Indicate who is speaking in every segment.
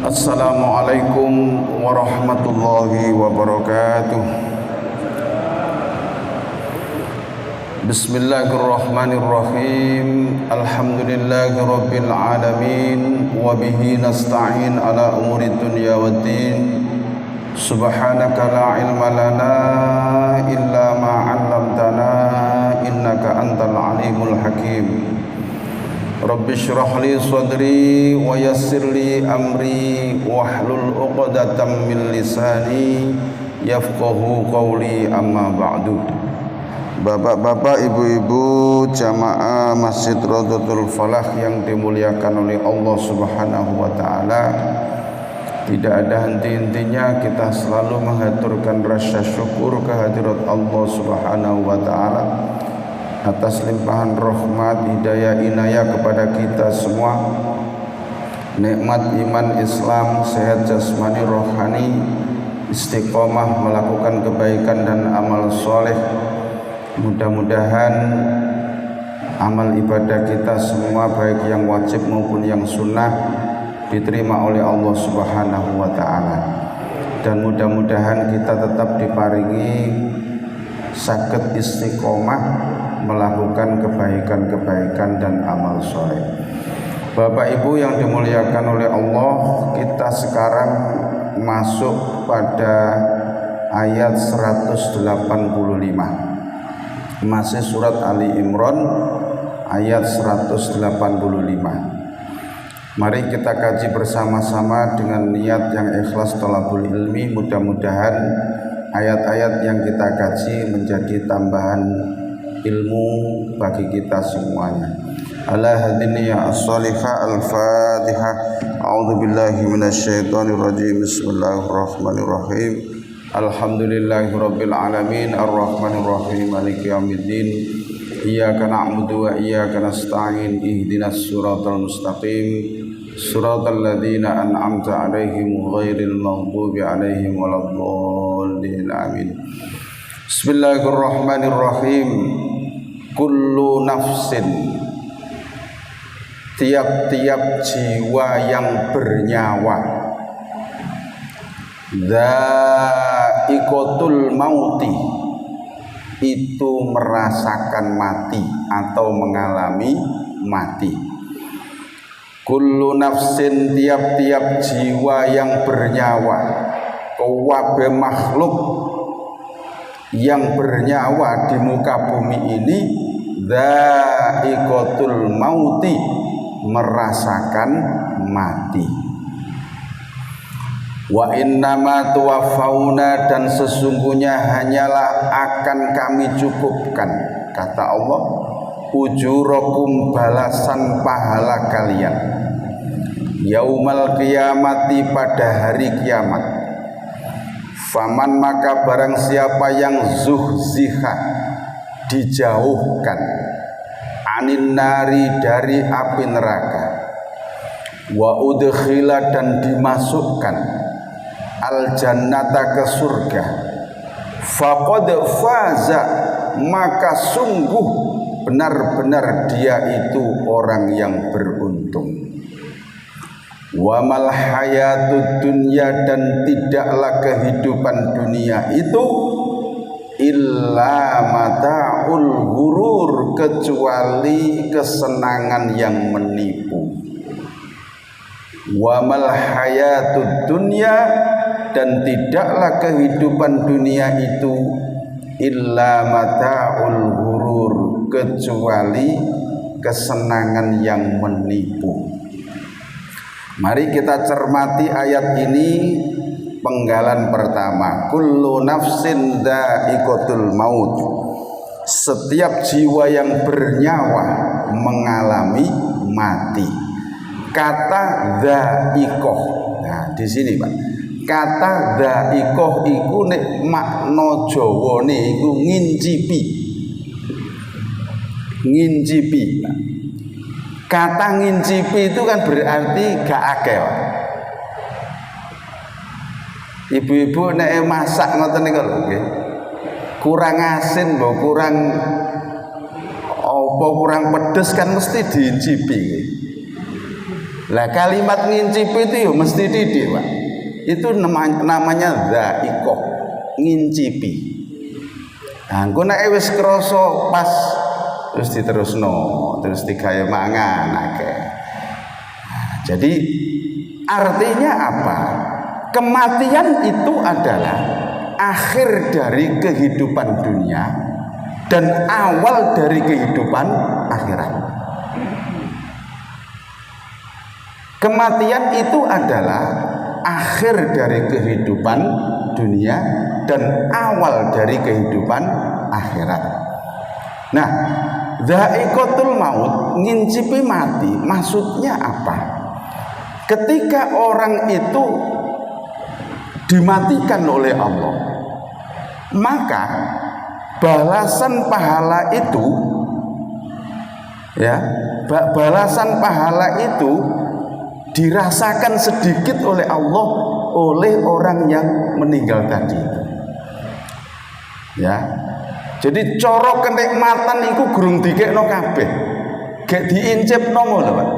Speaker 1: Assalamualaikum warahmatullahi wabarakatuh. Bismillahirrahmanirrahim. Alhamdulillahi rabbil alamin. Wabihi nasta'in ala umuri dunya waddin. Subhanaka la ilma lana illa ma 'allamtana innaka antal alimul hakim. Rabbi shrah li sadri wa yassir li amri wahlul 'uqdatam min lisani yafqahu qawli, amma ba'du. Bapak-bapak, ibu-ibu jamaah Masjid Rodotul Falah yang dimuliakan oleh Allah Subhanahu wa taala, tidak ada henti-hentinya kita selalu mengaturkan rasa syukur kehadirat Allah Subhanahu wa taala atas limpahan rahmat, hidayah, inayah kepada kita semua, nikmat iman Islam, sehat jasmani rohani, istiqomah melakukan kebaikan dan amal soleh. Mudah-mudahan amal ibadah kita semua, baik yang wajib maupun yang sunnah, diterima oleh Allah Subhanahu wa ta'ala. Dan mudah-mudahan kita tetap diparingi saged istiqomah melakukan kebaikan-kebaikan dan amal soleh. Bapak Ibu yang dimuliakan oleh Allah, kita sekarang masuk pada ayat 185. Masih surat Ali Imran ayat 185. Mari kita kaji bersama-sama dengan niat yang ikhlas thalabul ilmi. Mudah-mudahan ayat-ayat yang kita kaji menjadi tambahan ilmu bagi kita semuanya. Ala hadini ya as-salihah al-fatihah. A'udzu billahi minasyaitonir rajim. Bismillahirrahmanirrahim. Alhamdulillahirabbil alamin arrahmanir rahim maliki yaumiddin. Iyyaka na'budu wa iyyaka nasta'in. Ihdinas siratal mustaqim. Siratal ladzina an'amta 'alaihim ghairil maghdubi 'alaihim waladdallin. Amin. Bismillahirrahmanirrahim. Kullu nafsin, tiap-tiap jiwa yang bernyawa, dha'iqatul mauti, itu merasakan mati atau mengalami mati. Kullu nafsin, tiap-tiap jiwa yang bernyawa, kabeh makhluk yang bernyawa di muka bumi ini, dha'iqatul mauti, merasakan mati. Wa innama tuwaffawna, dan sesungguhnya hanyalah akan kami cukupkan, kata Allah, ujurakum, balasan pahala kalian, yaumal qiyamati, pada hari kiamat. Faman, maka barang siapa yang zuhziha, dijauhkan, anin nari, dari api neraka, wa udkhila, dan dimasukkan, al jannata, ke surga, faqad faza, maka sungguh benar-benar dia itu orang yang beruntung. Wa mal hayatud dunya, dan tidaklah kehidupan dunia itu illa mata'ul ghurur, kecuali kesenangan yang menipu. Wa mal hayatud dunya, dan tidaklah kehidupan dunia itu illa mata'ul ghurur, kecuali kesenangan yang menipu. Mari kita cermati ayat ini. Penggalan pertama, kullu nafsin dha'iqatul maut, setiap jiwa yang bernyawa mengalami mati. Kata dha'iqah, nah di sini Pak, kata dha'iqah iku nek makna Jawane iku ngincipi. Ngincipi. Kata ngincipi itu kan berarti gak akeh. Ibu-ibu nek masak ngoten niku lho nggih. Kurang asin, mbok kurang apa kurang pedes kan mesti diincipi. Lah kalimat ngincipi itu ya mesti didik, Pak. Itu namanya dha'iqah, ngincipi. Nah, engko nek wis krasa pas terus diterusno, terus digawe mangan akeh. Jadi artinya apa? Kematian itu adalah akhir dari kehidupan dunia dan awal dari kehidupan akhirat. Kematian itu adalah akhir dari kehidupan dunia dan awal dari kehidupan akhirat. Nah, dha'iqatul maut, ngincipi mati, maksudnya apa? Ketika orang itu dimatikan oleh Allah, maka balasan pahala itu balasan pahala itu dirasakan sedikit oleh Allah oleh orang yang meninggal tadi. Ya. Jadi cara kenikmatan iku gurung dikekno kabeh. Gek diincipno ngono, Pak.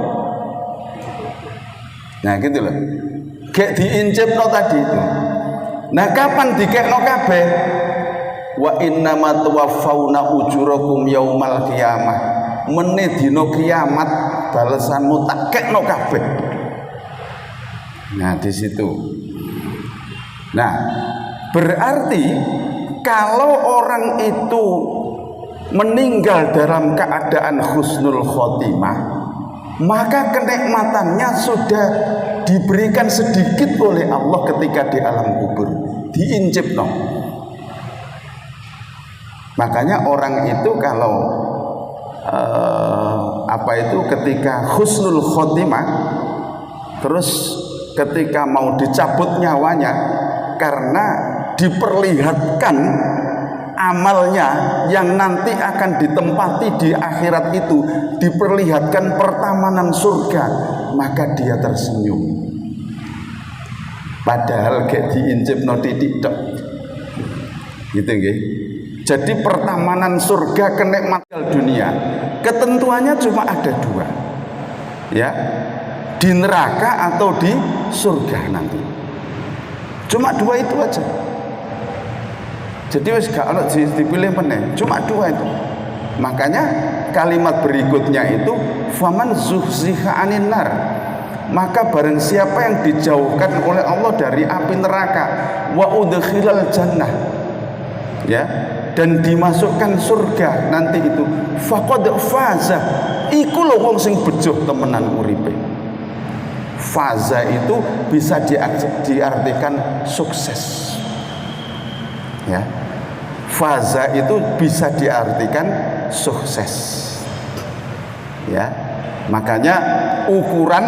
Speaker 1: Nah, gitu loh. Gek diincipno tadi itu. Nah, kapan dikekno kabeh? Wa innama tuwaffawna ujurakum yaumal qiyamah. Mene dina kiamat balasanmu tak kekno kabeh. Nah, di situ. Nah, berarti kalau orang itu meninggal dalam keadaan husnul khotimah, maka kenikmatannya sudah diberikan sedikit oleh Allah ketika di alam kubur, diincipno. Makanya orang itu kalau ketika husnul khotimah, terus ketika mau dicabut nyawanya karena diperlihatkan amalnya yang nanti akan ditempati di akhirat itu, diperlihatkan pertamanan surga, maka dia tersenyum. Padahal kayak diincipno titik tok. Gitu nggih. Jadi pertamanan surga, kenikmatan dunia, ketentuannya cuma ada dua. Ya. Di neraka atau di surga nanti. Cuma dua itu aja. Jadi wis gak ono dipilih meneh, cuma dua itu. Makanya kalimat berikutnya itu faman zuhziha anin nar, maka barang siapa yang dijauhkan oleh Allah dari api neraka, wa udkhilal jannah, ya, dan dimasukkan surga nanti itu, faqad faza, iku lho wong sing bejo temenan uripe. Faza itu bisa diartikan sukses. Ya. Faza itu bisa diartikan sukses. Ya. Makanya ukuran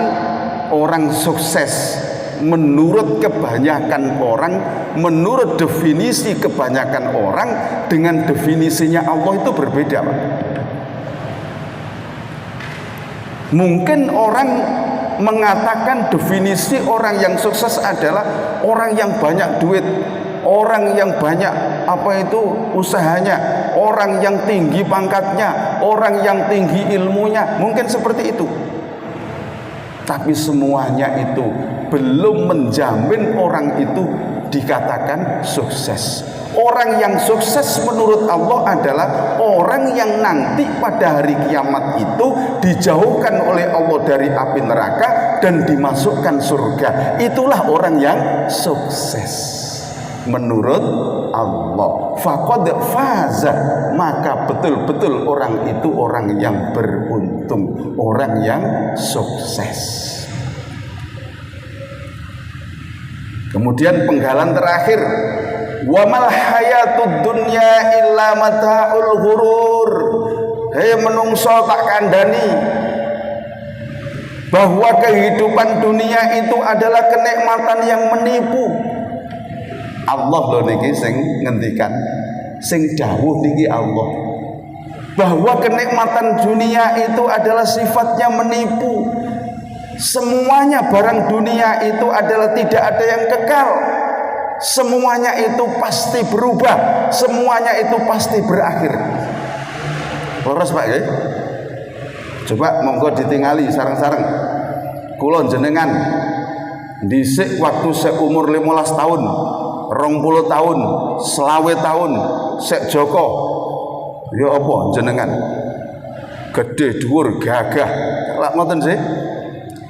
Speaker 1: orang sukses menurut kebanyakan orang, menurut definisi kebanyakan orang dengan definisinya Allah itu berbeda, Pak. Mungkin orang mengatakan definisi orang yang sukses adalah orang yang banyak duit, orang yang banyak usahanya, orang yang tinggi pangkatnya, orang yang tinggi ilmunya, mungkin seperti itu. Tapi semuanya itu belum menjamin orang itu dikatakan sukses. Orang yang sukses menurut Allah adalah orang yang nanti pada hari kiamat itu dijauhkan oleh Allah dari api neraka dan dimasukkan surga. Itulah orang yang sukses menurut Allah. Faqad faza, maka betul-betul orang itu orang yang beruntung, orang yang sukses. Kemudian penggalan terakhir, wa mal hayatud dunya illa mataul ghurur. Hei menungso tak kandhani bahwa kehidupan dunia itu adalah kenikmatan yang menipu. Allah lho niki sing ngendikan, sing dawuh niki Allah, bahwa kenikmatan dunia itu adalah sifatnya menipu. Semuanya barang dunia itu adalah tidak ada yang kekal. Semuanya itu pasti berubah, semuanya itu pasti berakhir. Terus Pak ya? Coba monggo ditingali sareng-sareng. kula jenengan dhisik waktu seumur 15 tahun, 20 tahun, 20 tahun sek Joko. Ya apa jenengan? Gede dhuwur gagah. Lak ngoten sih.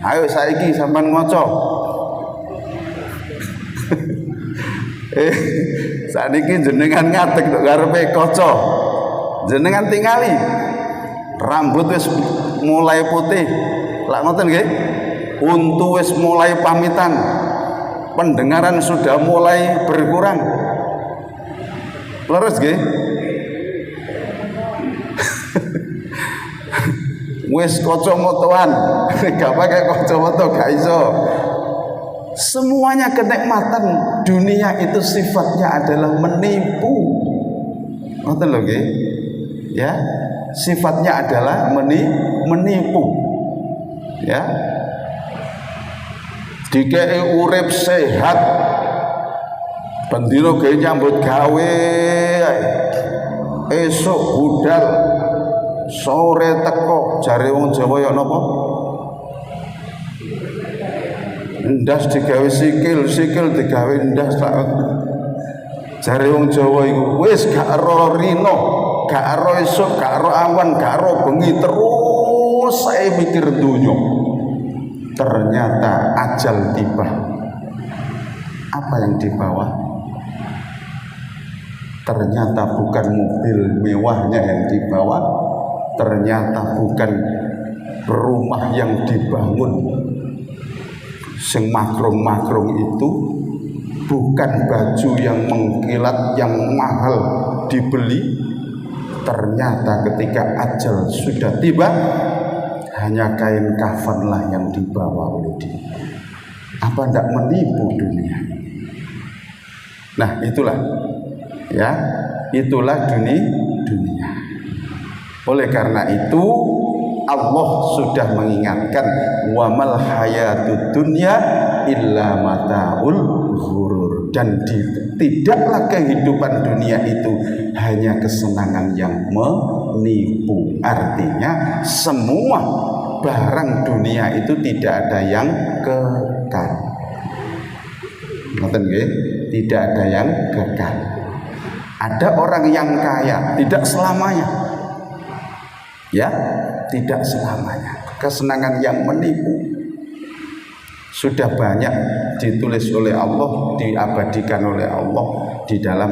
Speaker 1: Ayo saiki sampean ngoco. Saniki jenengan ngadeg nek ngarepe kaca. Jenengan tingali. Rambut wis mulai putih. Lak ngoten nggih. Untu wis mulai pamitan. Pendengaran sudah mulai berkurang. Leres nggih? Wis kacamataan, gak pakai kacamata gak iso. Semuanya kenikmatan dunia itu sifatnya adalah menipu. Ngoten lho nggih. Ya, sifatnya adalah menipu. Ya. Dikei urip sehat. Bendina gawe nyambut gawe. Esuk budal. Sore teko, jare wong Jawa ya napa? Ndas digawe sikil, sikil digawe ndas tak. Jare wong Jawa iku wis gak ero rino, gak ero esuk, gak ero awan, gak ero bengi, terus saya mikir dunya. Ternyata ajal tiba. Apa yang dibawa? Ternyata bukan mobil mewahnya yang dibawa. Ternyata bukan rumah yang dibangun sing makrum-makrum itu, bukan baju yang mengkilat yang mahal dibeli. Ternyata ketika ajal sudah tiba, hanya kain kafanlah yang dibawa oleh dia. Apa tidak menipu dunia? Nah itulah, ya, itulah dunia. Oleh karena itu Allah sudah mengingatkan, wa mal hayatud dunya illa mataul ghurur, dan tidaklah kehidupan dunia itu hanya kesenangan yang menipu. Artinya semua barang dunia itu tidak ada yang kekal. Ngoten nggih? Tidak ada yang kekal. Ada orang yang kaya, tidak selamanya. Ya, tidak selamanya. Kesenangan yang menipu sudah banyak ditulis oleh Allah, diabadikan oleh Allah di dalam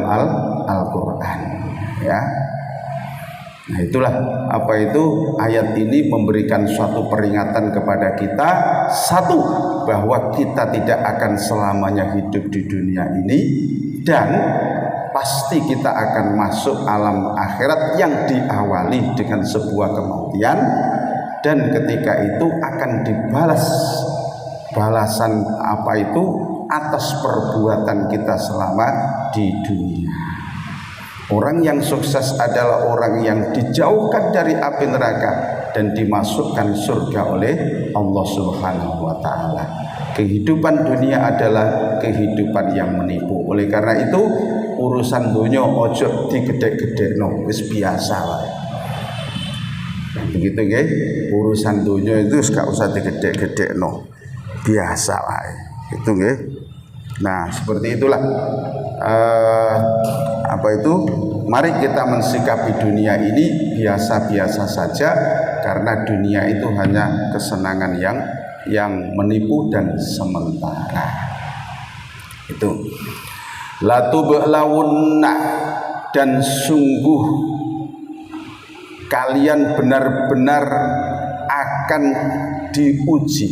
Speaker 1: Al-Qur'an. Ya. Nah, itulah apa itu ayat ini memberikan suatu peringatan kepada kita. Satu, bahwa kita tidak akan selamanya hidup di dunia ini, dan pasti kita akan masuk alam akhirat yang diawali dengan sebuah kematian, dan ketika itu akan dibalas balasan apa itu atas perbuatan kita selama di dunia. Orang yang sukses adalah orang yang dijauhkan dari api neraka dan dimasukkan surga oleh Allah Subhanahu wa taala. Kehidupan dunia adalah kehidupan yang menipu. Oleh karena itu urusan dunia ojo digedek-gedekno, wis biasa wae. Begitu nggih, urusan dunia itu gak usah digedek-gedekno, biasa wae. Itu nggih. Nah, seperti itulah apa itu? Mari kita mensikapi dunia ini biasa-biasa saja, karena dunia itu hanya kesenangan yang menipu dan sementara. Itu latub'lawunna, dan sungguh kalian benar-benar akan diuji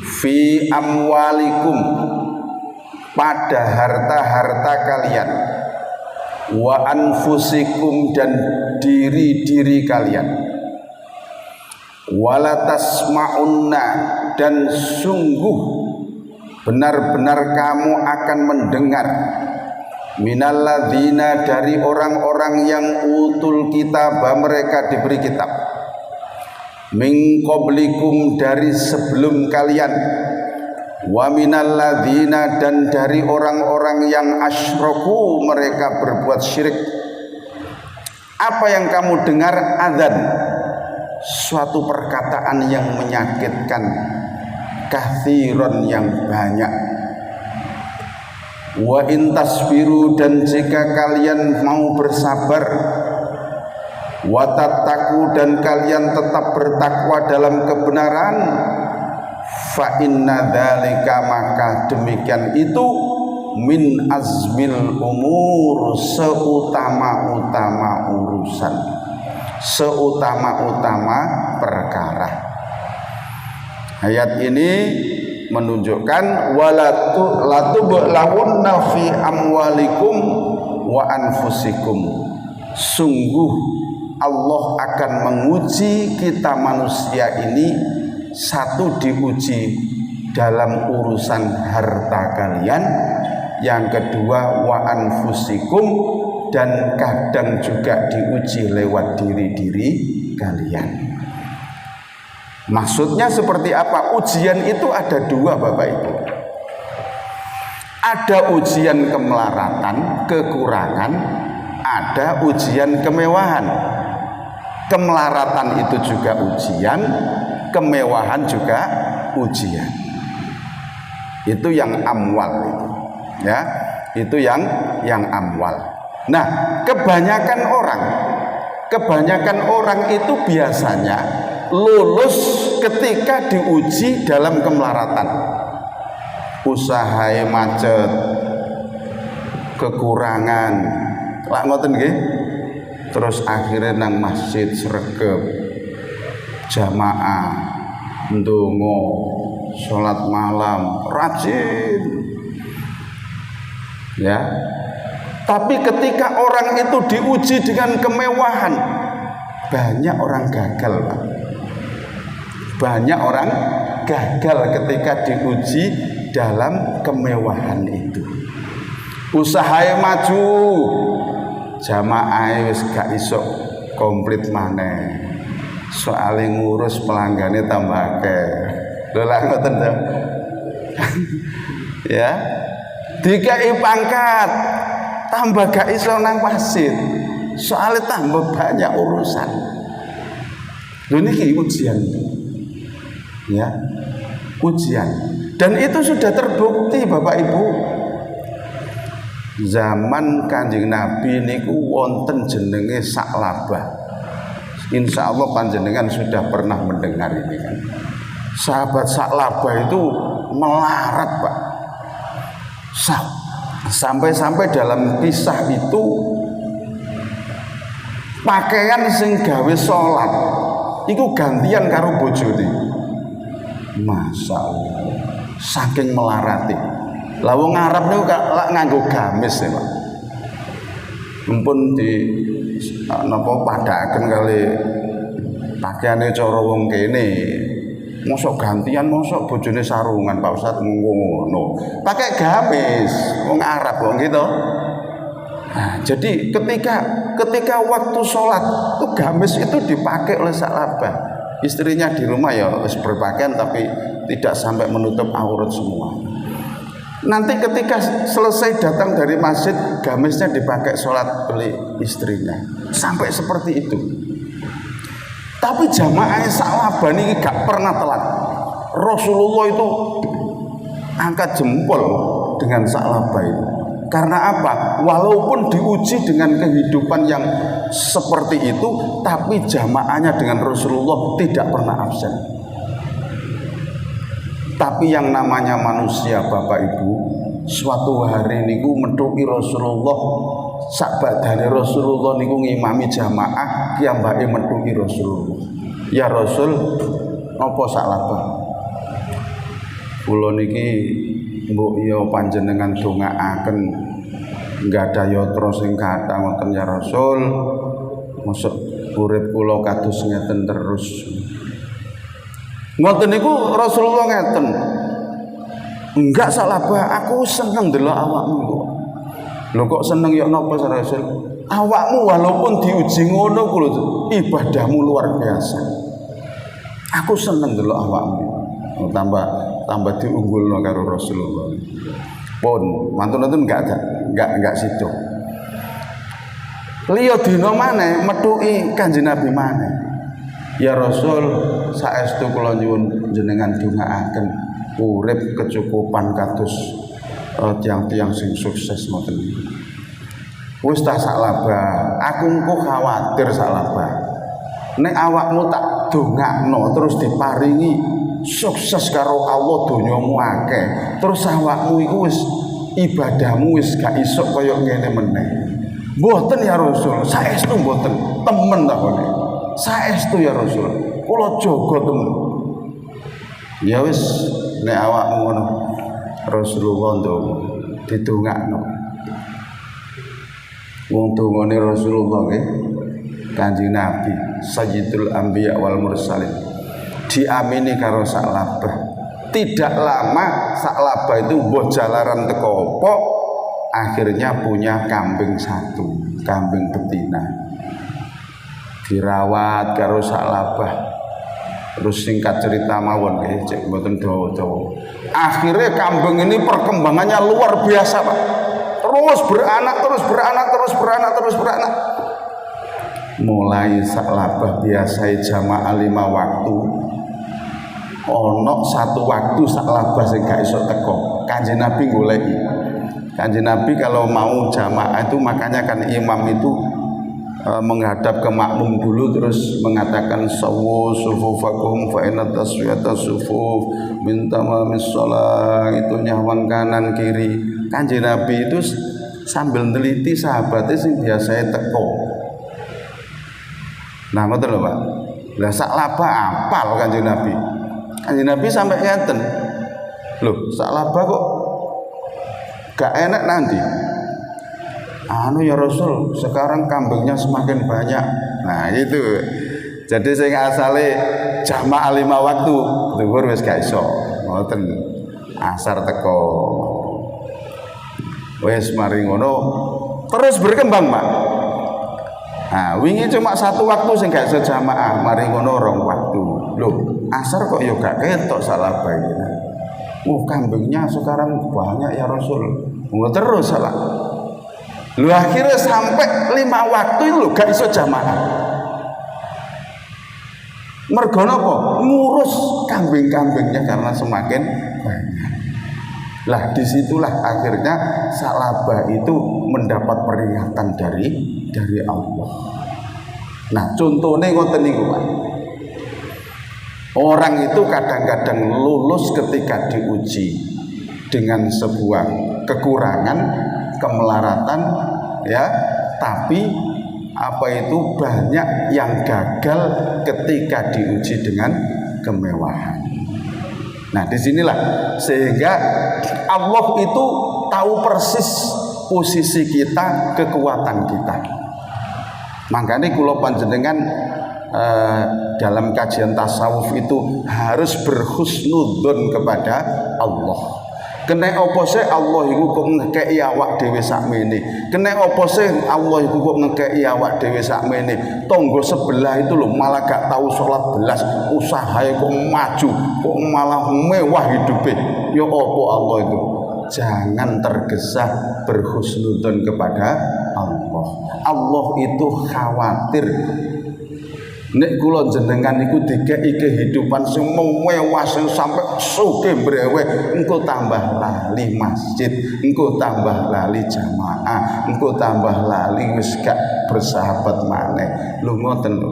Speaker 1: fi amwalikum, pada harta-harta kalian, wa anfusikum, dan diri-diri kalian, wala tasma'unna, dan sungguh benar-benar kamu akan mendengar, minalladzina, dari orang-orang yang utul kitab, mereka diberi kitab, min qablikum, dari sebelum kalian, wa minalladzina, dan dari orang-orang yang asyraku, mereka berbuat syirik. Apa yang kamu dengar? Adzan, suatu perkataan yang menyakitkan, kathiron yang banyak. Wa in tasbiru, dan jika kalian mau bersabar, wa tattaqu, dan kalian tetap bertakwa dalam kebenaran, fa inna dzalika, maka demikian itu min azmil umur, seutama-utama urusan, seutama-utama perkara. Ayat ini menunjukkan walatubulahunna fi amwalikum wa anfusikum, sungguh Allah akan menguji kita manusia ini. Satu, diuji dalam urusan harta kalian, yang kedua wa anfusikum, dan kadang juga diuji lewat diri-diri kalian. Maksudnya seperti apa? Ujian itu ada dua, Bapak Ibu. Ada ujian kemelaratan, kekurangan, ada ujian kemewahan. Kemelaratan itu juga ujian, kemewahan juga ujian. Itu yang amwal itu, ya. Itu yang amwal. Nah, kebanyakan orang itu biasanya lulus ketika diuji dalam kemelaratan. Usahanya macet, kekurangan, lak ngoten nggih. Terus akhirnya nang masjid sregep, jamaah, ndonga, sholat malam, rajin, ya. Tapi ketika orang itu diuji dengan kemewahan, banyak orang gagal, Pak. Banyak orang gagal ketika diuji dalam kemewahan itu. Usahanya maju, jamaah wis gak iso komplit maneh. Soale ngurus pelanggane tambah akeh. Lho lha ngoten to. Ya. Dikai pangkat tambah gak iso nang masjid. Soale tambah banyak urusan. Lho niki ujian. Ya. Ujian. Dan itu sudah terbukti Bapak Ibu. Zaman Kanjeng Nabi niku wonten jenenge Sa'labah. Insya Allah panjenengan sudah pernah mendengar ini kan. Sahabat Sa'labah itu melarat, Pak. Sampai-sampai dalam kisah itu pakaian sing gawe salat iku gantian karo bojone. Masya Allah, saking melarati. Lah wong Arab niku lak nganggo gamis ya, Pak. Mumpun di napa padhaken kali pakaiane cara wong kene. Mosok gantian, mosok bojone sarungan, Pak Ustaz ngono. Pakai gamis wong Arab wong gitu. Nah, jadi ketika waktu sholat itu gamis itu dipakai oleh Sa'labah. Istrinya di rumah ya berpakaian tapi tidak sampai menutup aurat semua. Nanti ketika selesai datang dari masjid, gamisnya dipakai sholat oleh istrinya. Sampai seperti itu. Tapi jamaah Sa'labah ini gak pernah telat. Rasulullah itu angkat jempol dengan Sa'labah itu. Karena apa? Walaupun diuji dengan kehidupan yang seperti itu, tapi jamaahnya dengan Rasulullah tidak pernah absen. Tapi yang namanya manusia, Bapak Ibu, suatu hari niku metuki Rasulullah, sakbadane Rasulullah niku ngimami jamaah, piyambake metuki Rasulullah. Ya Rasul, apa Sa'labah? Kula niki mbok ya panjenengan dongaaken nggada yatra sing kathah wonten ya Rasul. Mosok urip kula kados ngeten terus. Ngoten niku Rasulullah ngeten. Enggak Sa'labah, aku seneng delok awakmu kok. Lho kok seneng ya napa Rasul? Awakmu walaupun diuji ngono ku lho, ibadahmu luar biasa. Aku seneng delok awakmu. Oh, tambah diunggulno karo Rasulullah. Pun mantun-mantun enggak sido. Liya dina maneh metuki Kanjeng Nabi maneh. Ya Rasul, saestu kula nyuwun jenengan dongaaken urip kecukupan kados tiang-tiang sing sukses ngoten. Wis tak saklaba, aku engko khawatir saklaba. Nek awakmu tak dongakno terus diparingi sukses karo Allah donyamu akeh, terus awakmu iku wis ibadahmu wis gak iso kaya ngene meneh. Mboten ya Rasul, saestu mboten. Temen takone. Saestu ya Rasul, kula jaga temen. Ya wis nek awakmu ngono Rasulullah ndonga didongakno. Wong dongane Rasulullah nggih Kanjeng Nabi Sayyidul Anbiya wal Mursalin diamini karo saklabah. Tidak lama saklabah itu mbok jalaran teko apa akhirnya punya kambing satu, kambing betina. Dirawat karo saklabah. Terus singkat cerita mawon nggih, cek mboten dawa-dawa. Akhirnya kambing ini perkembangannya luar biasa, Pak. Terus beranak, terus beranak, terus beranak, terus beranak. Mulai saklabah biasa jamaah 5 waktu. Ono satu waktu saklabah sing gak iso teko. Kanjeng Nabi goleki. Kanjeng Nabi kalau mau jamaah itu makanya kan imam itu menghadap ke makmum dulu terus mengatakan sawu sufufakum fa inna taswiyata sufuf min tamamis shalah, itu nyawang kanan kiri. Kanjeng Nabi itu sambil neliti sahabatnya sing biasanya teko. Nah ngoten lho Pak. Lah saklabah apal Kanjeng Nabi. Kanjeng Nabi sampai ngeten. Loh, saklabah kok gak enak nanti. Anu ya Rasul, sekarang kambingnya semakin banyak. Nah itu. Jadi saya asale jamaah 5 waktu, dhuwur wis gak iso. Ngoten. Asar teko. Wis mari ngono terus berkembang, Pak. Nah, wingi cuma 1 waktu sing gak iso jamaah, mari ngono 2 waktu. Loh, asar kok ya gak ketok salah bayi. Kambingnya sekarang banyak ya Rasul. Terus salah. Lu akhirnya sampai 5 waktu itu lu gak iso jamaah. Mergo napa? Ngurus kambing-kambingnya karena semakin banyak. Lah disitulah akhirnya saklabah itu mendapat peringatan dari Allah. Nah contohnya ngoten niku Pak. Orang itu kadang-kadang lulus ketika diuji dengan sebuah kekurangan, kemelaratan, ya, tapi apa itu banyak yang gagal ketika diuji dengan kemewahan. Nah disinilah sehingga Allah itu tahu persis posisi kita, kekuatan kita. Makanya kula panjenengan dalam kajian tasawuf itu harus berhusnudzon kepada Allah. Kena apa sih Allah iku kok ngekeki awak dhewe sakmene. Kena apa sih Allah iku kok ngekeki awak dhewe sakmene. Tangga sebelah itu loh malah gak tahu sholat belas, usahae kok maju, kok malah mewah hidupnya. Ya apa Allah itu? Jangan tergesa, berhusnudzon kepada Allah. Allah itu khawatir nek kula jenengan iku dikeki kehidupan sing mewah sing sampai sugih breweh, engko tambah lali masjid, engko tambah lali jamaah, engko tambah lali wis gak bersahabat maneh. Lho ngoten lho.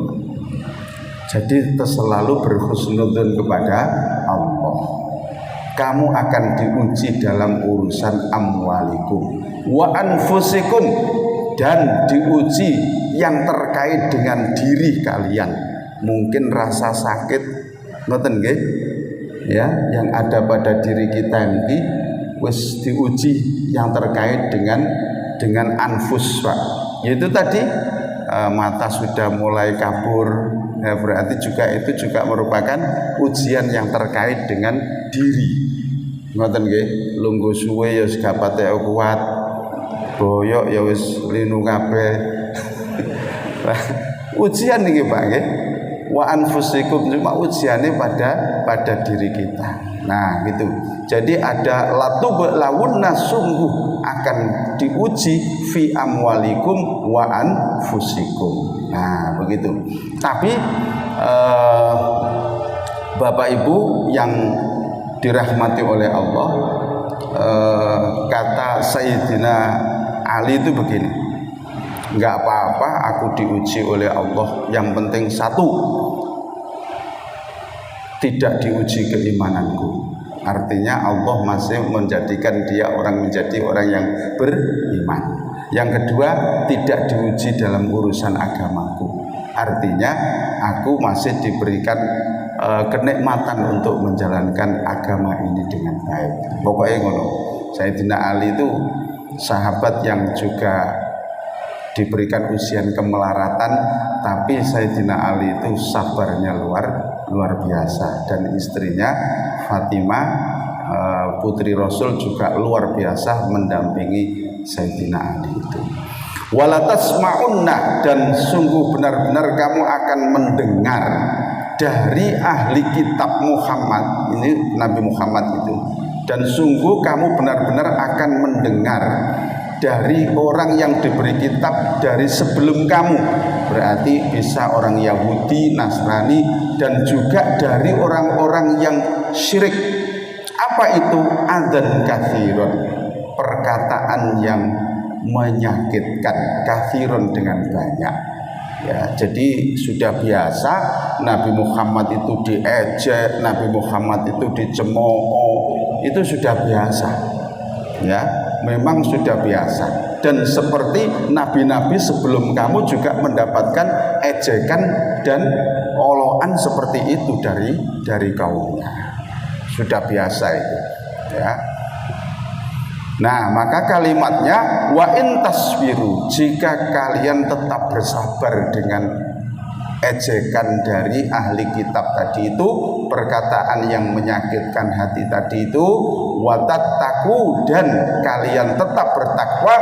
Speaker 1: Jadi selalu berhusnudzon kepada Allah. Kamu akan diuji dalam urusan amwalikum wa anfusikum, dan diuji yang terkait dengan diri kalian. Mungkin rasa sakit ngoten nggih ya yang ada pada diri kita ini wis diuji yang terkait dengan anfus Pak. Yaitu tadi mata sudah mulai kabur, ya berarti juga itu juga merupakan ujian yang terkait dengan diri. Ngoten nggih, lungguh suwe ya wis gak patek kuat. Boyok ya wis linu kabeh. Ujian nih Pak nggih. Wa anfusikum, cuma ujiannya pada diri kita. Nah gitu. Jadi ada latubulawunna, sungguh akan diuji fi amwalikum wa anfusikum. Nah begitu. Tapi Bapak Ibu yang dirahmati oleh Allah, kata Sayyidina Ali itu begini, nggak apa-apa aku diuji oleh Allah, yang penting satu, tidak diuji keimananku. Artinya Allah masih menjadikan dia menjadi orang yang beriman. Yang kedua, tidak diuji dalam urusan agamaku. Artinya aku masih diberikan kenikmatan untuk menjalankan agama ini dengan baik. Pokoknya ngono. Sayyidina Ali itu sahabat yang juga diberikan ujian kemelaratan, tapi Sayyidina Ali itu sabarnya luar biasa, dan istrinya Fatimah putri Rasul juga luar biasa mendampingi Sayyidina Ali itu. Wala tasma'unna, dan sungguh benar-benar kamu akan mendengar dari ahli kitab Muhammad, ini Nabi Muhammad itu, dan sungguh kamu benar-benar akan mendengar dari orang yang diberi kitab dari sebelum kamu, berarti bisa orang Yahudi, Nasrani, dan juga dari orang-orang yang syirik. Apa itu? Adzan katsirun, perkataan yang menyakitkan, katsirun dengan banyak. Ya, jadi sudah biasa Nabi Muhammad itu diejek, Nabi Muhammad itu dicemooh, itu sudah biasa. Ya, memang sudah biasa. Dan seperti nabi-nabi sebelum kamu juga mendapatkan ejekan dan olokan seperti itu dari kaumnya. Sudah biasa itu, ya. Nah, maka kalimatnya wa in tasbiru, jika kalian tetap bersabar dengan ejekan dari ahli kitab tadi itu, perkataan yang menyakitkan hati tadi itu, wa tattaqu, dan kalian tetap bertakwa,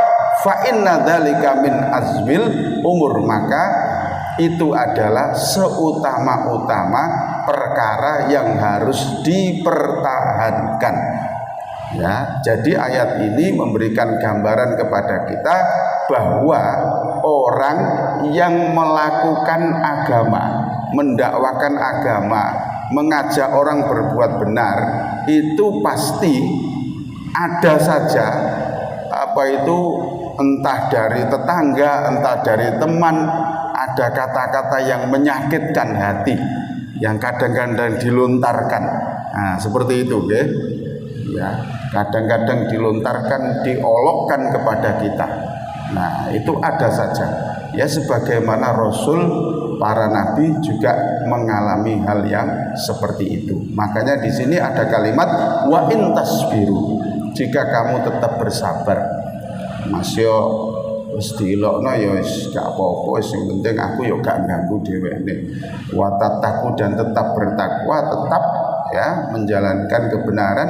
Speaker 1: fa inna dzalika min azmil umur, maka itu adalah seutama-utama perkara yang harus dipertahankan. Ya, jadi ayat ini memberikan gambaran kepada kita bahwa orang yang melakukan agama, mendakwakan agama, mengajak orang berbuat benar, itu pasti ada saja entah dari tetangga, entah dari teman, ada kata-kata yang menyakitkan hati, yang kadang-kadang dilontarkan. Nah, seperti itu, ya. Ya, kadang-kadang dilontarkan, diolokkan kepada kita. Nah, itu ada saja. Ya, sebagaimana Rasul, para nabi juga mengalami hal yang seperti itu. Makanya di sini ada kalimat wa in tasbiru, jika kamu tetap bersabar. Mas yo wis diilokno ya wis gak apa-apa, sing penting aku yo gak ganggu dheweke. Wa tattaqu, dan tetap bertakwa, tetap ya menjalankan kebenaran.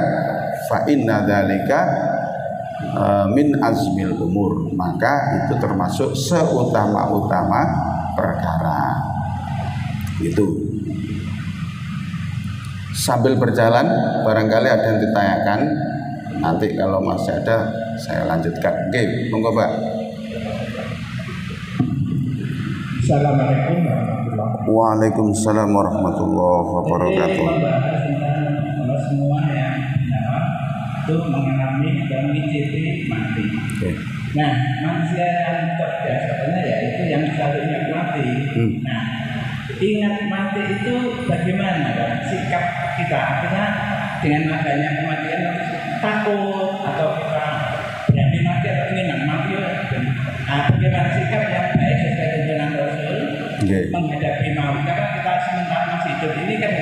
Speaker 1: Fa inna dzalika min azmil umur, maka itu termasuk seutama-utama perkara. Itu. Sambil berjalan barangkali ada yang ditanyakan, nanti kalau masih ada saya lanjutkan. Oke, monggo Pak.
Speaker 2: Assalamualaikum warahmatullahi wabarakatuh.
Speaker 1: Waalaikumsalam warahmatullahi wabarakatuh.
Speaker 2: Semua yang itu mengalami dan mencicipi mati.
Speaker 1: Okay.
Speaker 2: Nah, manusia yang cerdas katanya ya itu yang selalu ingat mati. Nah, ingat mati itu bagaimana kan sikap kita? Artinya dengan adanya kematian takut atau kita berani mati atau ingin mati? Nah, bagaimana sikap yang baik sesuai dengan Rasul menghadapi maut? Karena kita sementara masih hidup ini kan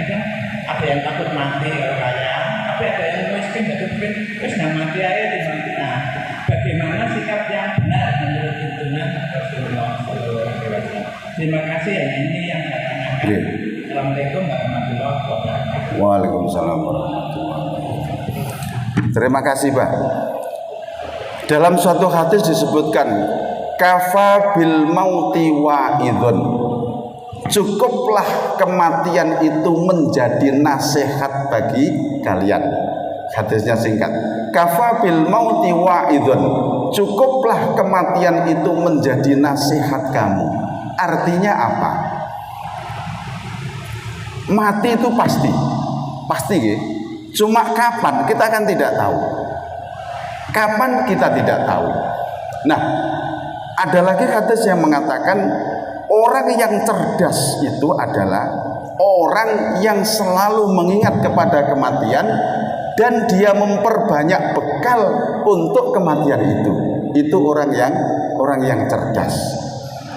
Speaker 2: ada yang takut mati kalau kaya, tapi ada yang miskin dan mungkin terus mati aja di mati. Nah, bagaimana sikap yang benar menurut tuntunan Rasulullah SAW? Terima kasih, ini yang saya tanyakan. Assalamualaikum warahmatullahi wabarakatuh.
Speaker 1: Waalaikumsalam warahmatullahi wabarakatuh. Terima kasih Pak. Dalam suatu hadis disebutkan kafa bil mauti wa'idun, cukuplah kematian itu menjadi nasihat bagi kalian. Hadisnya singkat, kafa bil mauti wa'idun, cukuplah kematian itu menjadi nasihat kamu. Artinya apa? Mati itu pasti ya. Cuma kapan kita kan tidak tahu. Kapan kita tidak tahu. Nah, ada lagi hadis yang mengatakan orang yang cerdas itu adalah orang yang selalu mengingat kepada kematian dan dia memperbanyak bekal untuk kematian itu. Itu orang yang cerdas.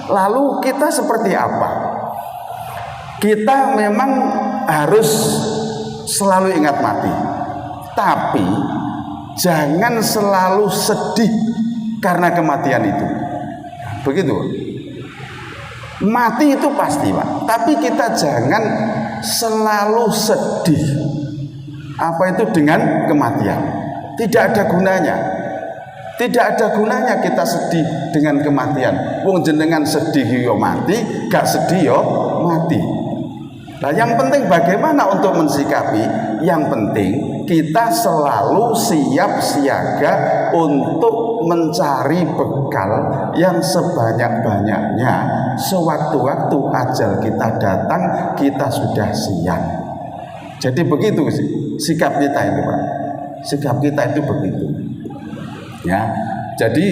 Speaker 1: Lalu kita seperti apa? Kita memang harus selalu ingat mati, tapi jangan selalu sedih karena kematian itu. Begitu. Mati itu pasti, Pak, tapi kita jangan selalu sedih. Apa itu dengan kematian? Tidak ada gunanya. Tidak ada gunanya kita sedih dengan kematian. Wong jenengan sedih yo mati, gak sedih yo mati. Nah, yang penting bagaimana untuk mensikapi? Yang penting kita selalu siap siaga untuk mencari bekal yang sebanyak-banyaknya. Sewaktu-waktu ajal kita datang, kita sudah siap. Jadi begitu sikap kita itu, Pak. Sikap kita itu begitu. Ya, jadi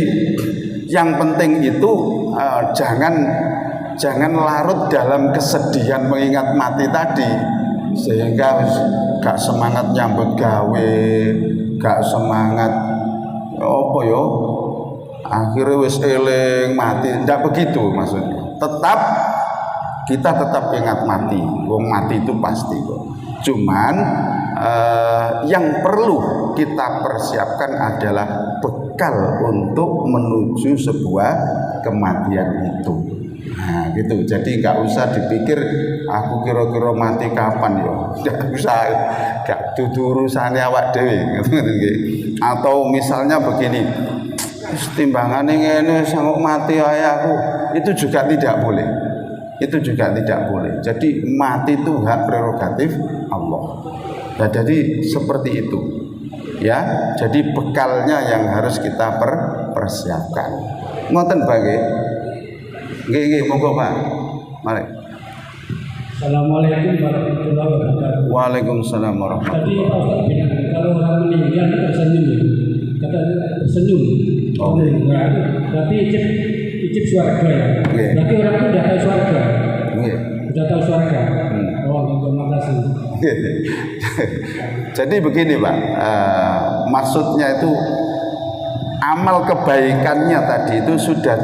Speaker 1: yang penting itu jangan larut dalam kesedihan mengingat mati tadi, sehingga gak semangat nyambut gawe, gak semangat apa yo, akhirnya wis eling mati. Ndak begitu maksudnya. Kita tetap ingat mati. Wong mati itu pasti kok. Cuman yang perlu kita persiapkan adalah bekal untuk menuju sebuah kematian itu. Nah gitu. Jadi nggak usah dipikir aku kira-kira mati kapan ya. Nggak usah, gak dudu urusane awak dhewe. Atau misalnya begini, timbangane ngene sanggup mati ae aku. Itu juga tidak boleh. Itu juga tidak boleh. Jadi mati itu hak prerogatif Allah. Nah, jadi seperti itu. Ya, jadi bekalnya yang harus kita persiapkan. Ngoten bae. Nggih, monggo Pak. Mari.
Speaker 3: Assalamualaikum warahmatullahi wabarakatuh.
Speaker 1: Waalaikumsalam warahmatullahi
Speaker 3: Tadi Pak Ustaz bilang kalau orang meninggal tersenyum, kata tersenyum.
Speaker 1: Oh.
Speaker 3: Nah, berarti icip surga ya.
Speaker 1: Okay.
Speaker 3: Berarti orang itu sudah tahu surga.
Speaker 1: Nggih.
Speaker 3: Sudah tahu surga. Oh, terima kasih.
Speaker 1: Jadi begini Pak, maksudnya itu amal kebaikannya tadi itu sudah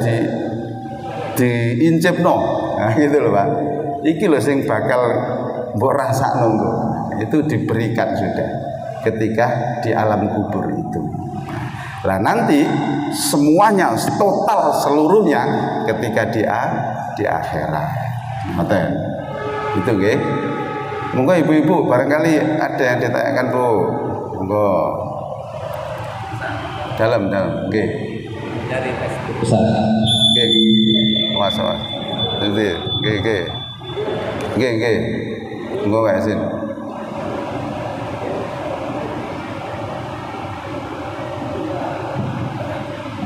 Speaker 1: diincipno, nah, gitu loh Pak. Iki loh sing bakal mbok rasakno kok. Itu diberikan sudah ketika di alam kubur itu. Nah nanti semuanya total seluruhnya ketika di akhirat. Ngoten. Itu nggih. Monggo ibu-ibu barangkali ada yang ditanyakan Bu. Monggo. Dalam nggih.
Speaker 2: Dari Facebook.
Speaker 1: Nggih. Was. Nggih. Nggih. Monggo Pak Yasin.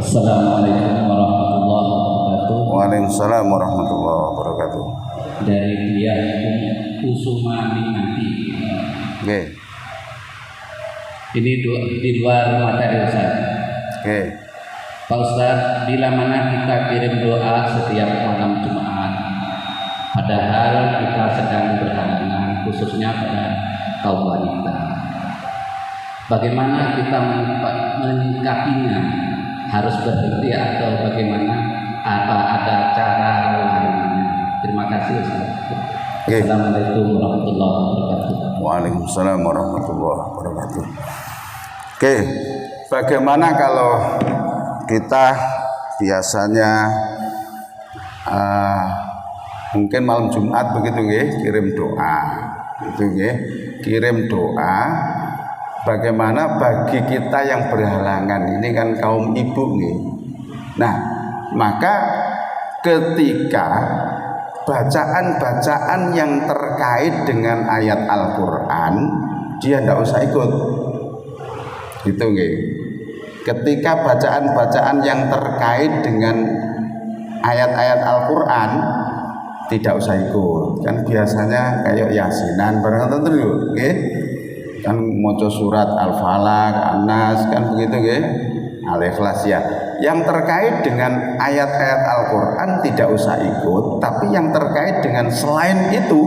Speaker 4: Assalamualaikum warahmatullahi wabarakatuh.
Speaker 1: Waalaikumsalam warahmatullahi wabarakatuh.
Speaker 4: Dari dia Kusuma Minanti.
Speaker 1: Oke.
Speaker 4: Ini di luar materi Ustaz.
Speaker 1: Oke.
Speaker 4: Pak Ustaz, bila mana kita kirim doa setiap malam Jumat, padahal kita sedang berhalangan, khususnya pada kaum wanita. Bagaimana kita menyikapinya? Harus berhenti atau bagaimana? Apa ada cara lainnya? Terima kasih Ustaz.
Speaker 1: Okay.
Speaker 4: Assalamualaikum warahmatullahi wabarakatuh.
Speaker 1: Waalaikumsalam warahmatullahi wabarakatuh. Oke, bagaimana kalau kita biasanya mungkin malam Jumat begitu nggih, kirim doa. Itu nggih, kirim doa. Bagaimana bagi kita yang berhalangan, ini kan kaum ibu nih. Nah, maka ketika bacaan-bacaan yang terkait dengan ayat Al-Quran, dia tidak usah ikut. Gitu nggih. Ketika bacaan-bacaan yang terkait dengan ayat-ayat Al-Quran, tidak usah ikut. Kan biasanya kayak yasinan bareng tentu lho, nggih. Kan maca surat Al-Falaq, An-Nas kan begitu nggih. Al-Ikhlas ya. Yang terkait dengan ayat-ayat Al-Qur'an tidak usah ikut, tapi yang terkait dengan selain itu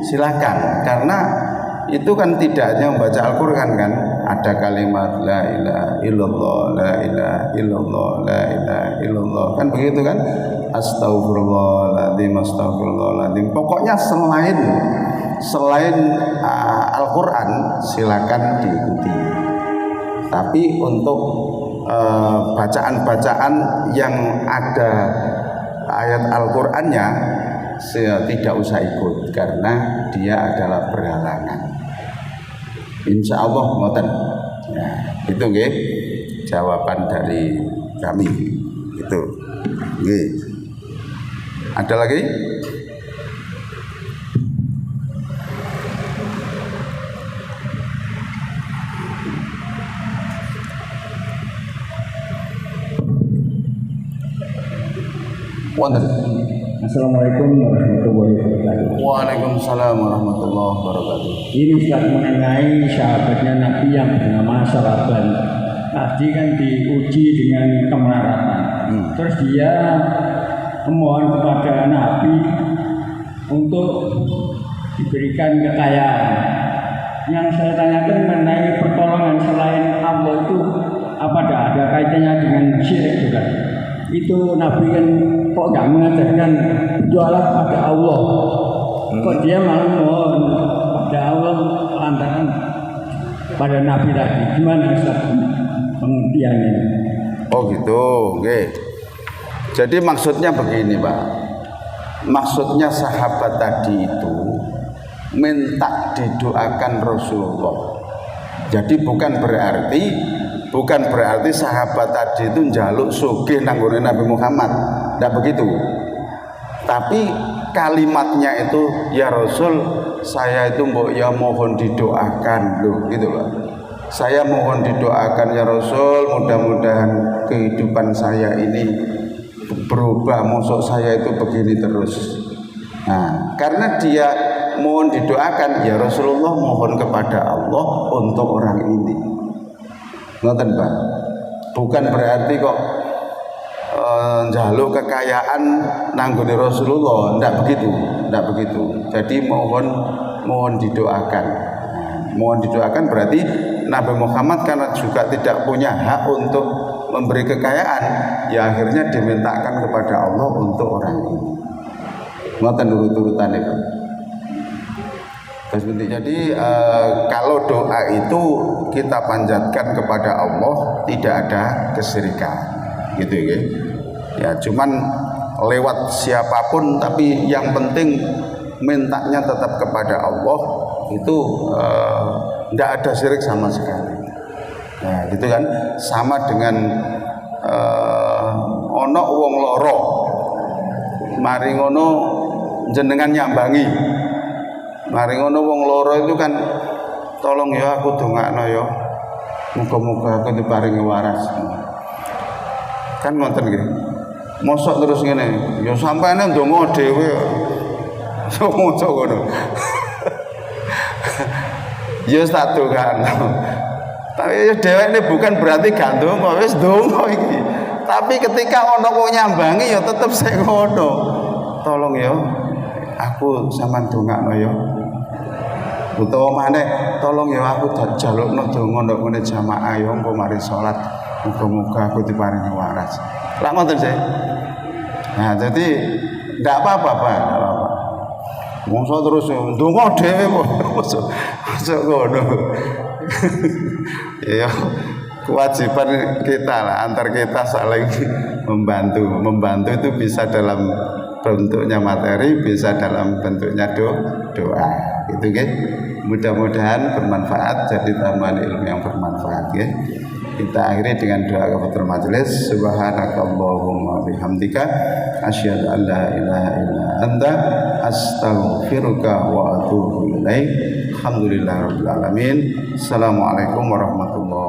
Speaker 1: silakan. Karena itu kan tidak hanya membaca Al-Qur'an kan, ada kalimat la ilaha illallah, la ilaha illallah, la ilaha illallah. Kan begitu kan? Astagfirullahaladzim, astagfirullahaladzim. Pokoknya selain Al-Quran silakan diikuti. Tapi untuk bacaan-bacaan yang ada ayat Al-Qurannya tidak usah ikut karena dia adalah berhalangan. Insya Allah ngoten. Ya, itu nggih jawaban dari kami. Itu nggih. Ada lagi? Wonten.
Speaker 3: Assalamualaikum warahmatullahi wabarakatuh.
Speaker 1: Waalaikumsalam warahmatullahi wabarakatuh.
Speaker 3: Ini Ustaz mengenai sahabatnya Nabi yang bernama Saraban. Tadi kan diuji dengan kemelaratan. Terus dia memohon kepada Nabi untuk diberikan kekayaan. Yang saya tanyakan mengenai pertolongan selain Allah itu apa ada kaitannya dengan syirik juga? Itu Nabi kan kok nggak mengajarkan doalah pada Allah, kok dia malah mohon pada Allah lantaran pada Nabi tadi. Gimana Ustaz pengertiannya?
Speaker 1: Oh gitu, oke. Jadi maksudnya begini Pak. Maksudnya sahabat tadi itu minta didoakan Rasulullah. Jadi bukan berarti sahabat tadi itu njaluk sugih nanggone Nabi Muhammad. Tidak begitu. Tapi kalimatnya itu ya Rasul, saya itu ya mohon didoakan loh, gitu loh. Saya mohon didoakan ya Rasul, mudah-mudahan kehidupan saya ini berubah, mosok saya itu begini terus. Nah, karena dia mohon didoakan ya Rasulullah mohon kepada Allah untuk orang ini. Ngoten Pak. Bukan berarti kok njaluk kekayaan nanggone Rasulullah, ndak begitu. Jadi mohon didoakan. Mohon didoakan berarti Nabi Muhammad karena juga tidak punya hak untuk memberi kekayaan, ya akhirnya dimintakan kepada Allah untuk orang ini. Ngoten urut-urutane Pak. Jadi kalau doa itu kita panjatkan kepada Allah tidak ada kesyirikan, gitu ya. Ya cuman lewat siapapun, tapi yang penting mintanya tetap kepada Allah, itu tidak ada syirik sama sekali. Nah gitu kan, sama dengan ono wong loro, mari ngono jenengan nyambangi. Mari ngono wong loro itu kan tolong ya aku dongakno ya. Muga-muga aku diparingi waras. Kan ngoten nggih. Mosok terus ngene, ya sampene ndonga dhewe. Sok mosok ngono. Ya tak dongakno. Tapi dheweke bukan berarti gak ndonga, wis ndonga iki. Tapi ketika ana wong nyambangi ya tetep sik ngono. Tolong ya aku sampean dongakno ya. Utawa maneh tolong ya aku jalukno donga ndok ngene jamaah ya engko mari salat muga-muga aku diparingi waras. Lah ngoten sih. Nah, jadi ndak apa-apa, Pak, ndak apa-apa. Mongso terus ndonga dhewe kok. Mosok ngono. Ya kewajiban kita lah, antar kita saling membantu itu bisa dalam bentuknya materi, bisa dalam bentuknya doa, gitu kan? Mudah-mudahan bermanfaat, jadi tambahan ilmu yang bermanfaat, ya. Kita akhiri dengan doa kafaratul majelis. Subhanakallahumma bihamdika asyhadu an la ilaha illa anta astaghfiruka wa atubu ilaik. Alhamdulillahirabbil alamin. Assalamualaikum warahmatullahi